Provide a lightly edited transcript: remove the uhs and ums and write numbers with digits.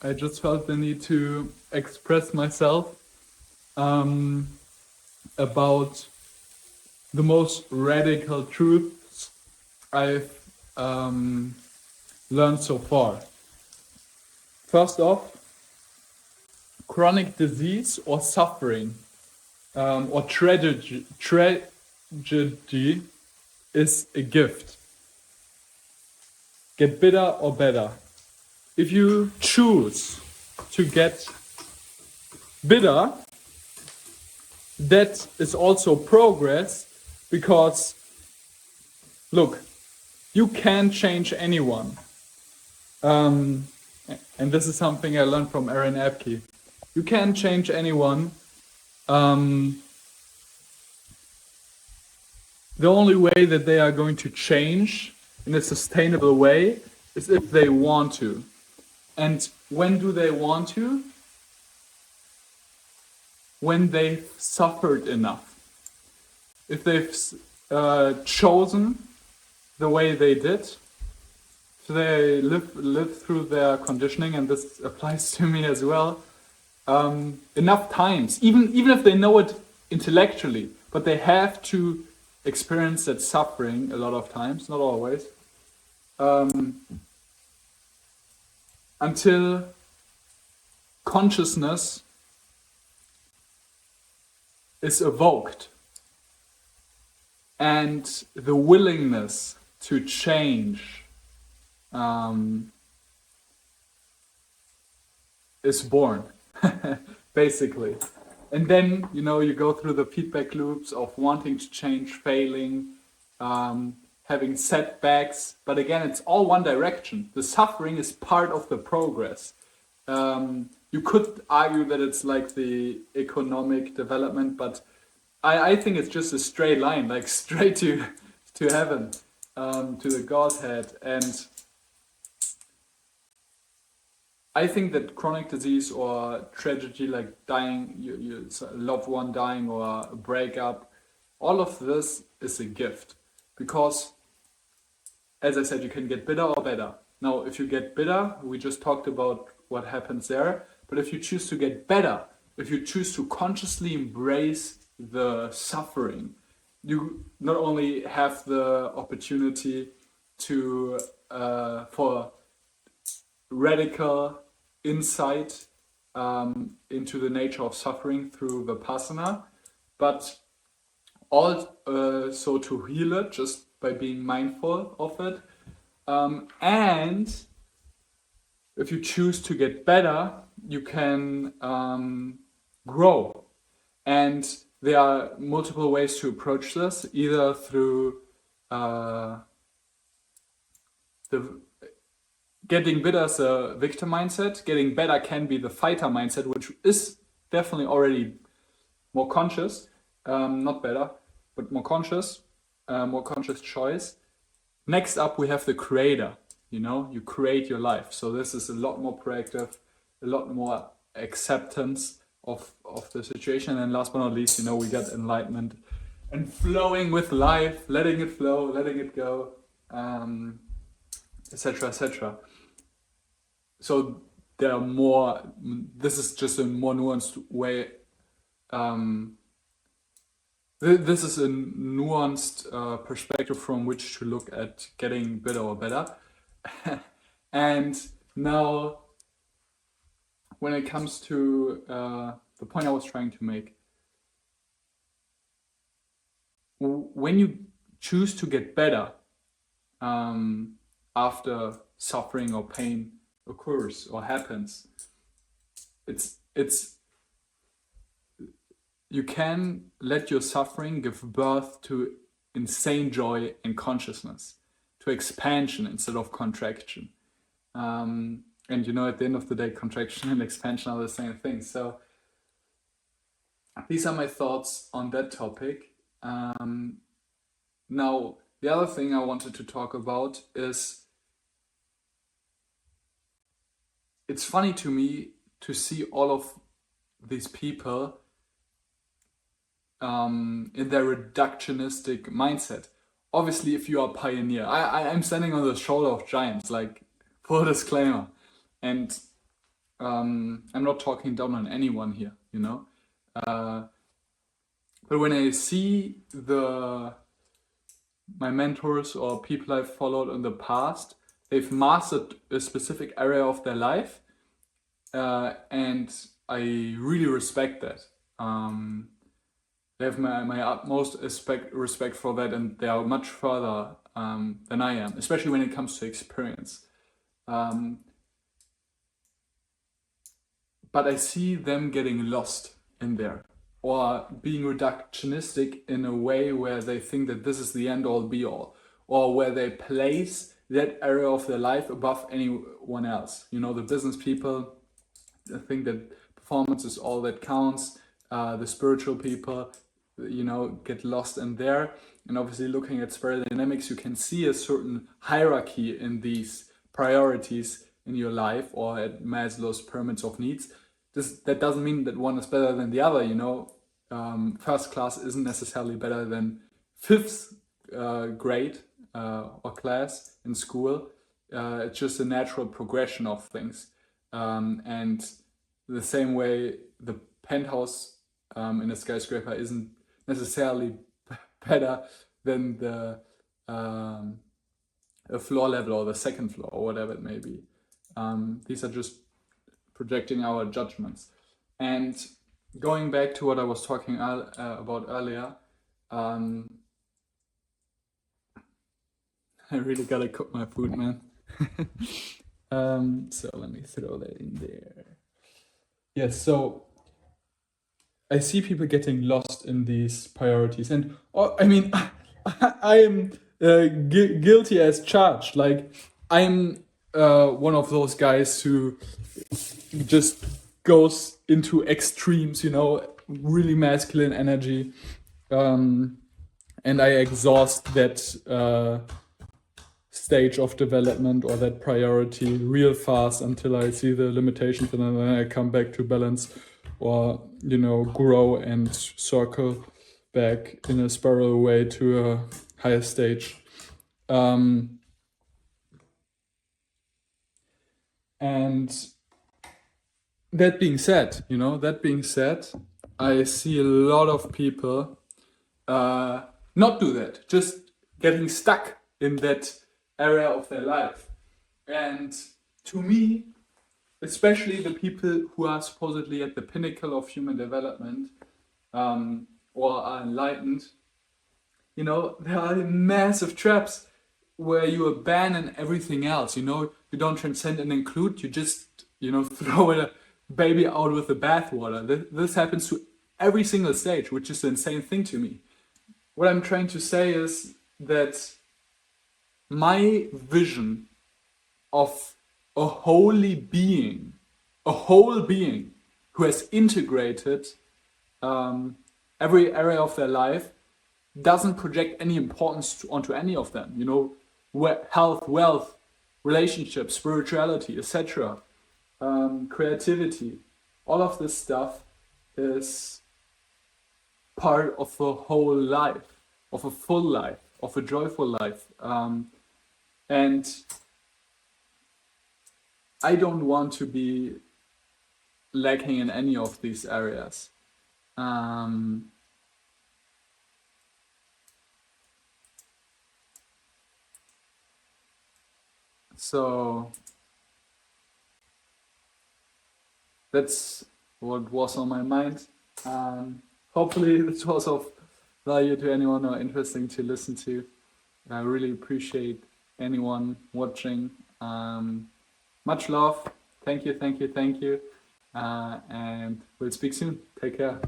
I just felt the need to express myself um, about the most radical truths I've learned so far. First off, chronic disease or suffering or tragedy is a gift. Get bitter or better. If you choose to get bitter, that is also progress, because look, you can't change anyone. And this is something I learned from Aaron Epke. You can't change anyone. The only way that they are going to change in a sustainable way is if they want to. And when do they want to? When they've suffered enough. If they've chosen the way they did, so they live through their conditioning, and this applies to me as well, enough times, even if they know it intellectually, but they have to experience that suffering a lot of times, not always, until consciousness is evoked and the willingness to change is born, basically. And then, you go through the feedback loops of wanting to change, failing, having setbacks. But again, it's all one direction. The suffering is part of the progress. You could argue that it's like the economic development, but I think it's just a straight line, like straight to heaven, to the Godhead. And I think that chronic disease or tragedy, like dying, your loved one dying, or a breakup, all of this is a gift. Because, as I said, you can get bitter or better. Now, if you get bitter, we just talked about what happens there. But if you choose to get better, if you choose to consciously embrace the suffering, you not only have the opportunity to for radical insight into the nature of suffering through Vipassana, but also to heal it just by being mindful of it. And if you choose to get better, you can grow. And there are multiple ways to approach this, either through the getting bitter as a victim mindset. Getting better can be the fighter mindset, which is definitely already more conscious, not better, but more conscious choice. Next up, we have the creator. You create your life. So this is a lot more proactive, a lot more acceptance of the situation. And last but not least, we get enlightenment and flowing with life, letting it flow, letting it go, etc., etc. So there are more. This is just a more nuanced way. This is a nuanced perspective from which to look at getting better or better. And now, when it comes to the point I was trying to make, when you choose to get better after suffering or pain occurs or happens, it's you can let your suffering give birth to insane joy and consciousness, to expansion instead of contraction. And at the end of the day, contraction and expansion are the same thing. So these are my thoughts on that topic. Now, the other thing I wanted to talk about is, it's funny to me to see all of these people in their reductionistic mindset. Obviously, if you are a pioneer, I'm standing on the shoulder of giants, like, full disclaimer. And I'm not talking down on anyone here, you know. Uh, but when I see my mentors or people I've followed in the past, they've mastered a specific area of their life, and I really respect that. Um, they have my utmost respect for that, and they are much further than I am, especially when it comes to experience. Um, but I see them getting lost in there or being reductionistic in a way where they think that this is the end all be all, or where they place that area of their life above anyone else. You know, the business people think that performance is all that counts. The spiritual people, you know, get lost in there. And obviously, looking at spiral dynamics, you can see a certain hierarchy in these priorities in your life, or at Maslow's pyramids of needs. That doesn't mean that one is better than the other. You know, first class isn't necessarily better than fifth grade or class in school. It's just a natural progression of things. And the same way, the penthouse in a skyscraper isn't necessarily better than the a floor level or the second floor or whatever it may be. These are just projecting our judgments. And going back to what I was talking about earlier, um, I really gotta cook my food, man. So let me throw that in there. Yes, so I see people getting lost in these priorities, and I mean, I am guilty as charged. Like, I'm one of those guys who just goes into extremes, you know, really masculine energy, and I exhaust that stage of development or that priority real fast until I see the limitations, and then I come back to balance, or, you know, grow and circle back in a spiral way to a higher stage. And that being said, I see a lot of people not do that, just getting stuck in that area of their life. And to me, especially the people who are supposedly at the pinnacle of human development, or are enlightened, you know, there are massive traps where you abandon everything else. You know, you don't transcend and include, you just, you know, throw a baby out with the bathwater. This happens to every single stage, which is the insane thing to me. What I'm trying to say is that my vision of a holy being, a whole being who has integrated every area of their life, doesn't project any importance onto any of them. You know, health, wealth, relationships, spirituality, etc., creativity, all of this stuff is part of a whole life, of a full life, of a joyful life. And I don't want to be lacking in any of these areas. So that's what was on my mind. Hopefully this was of value to anyone or interesting to listen to. I really appreciate anyone watching. Much love. Thank you, thank you, thank you. And we'll speak soon. Take care.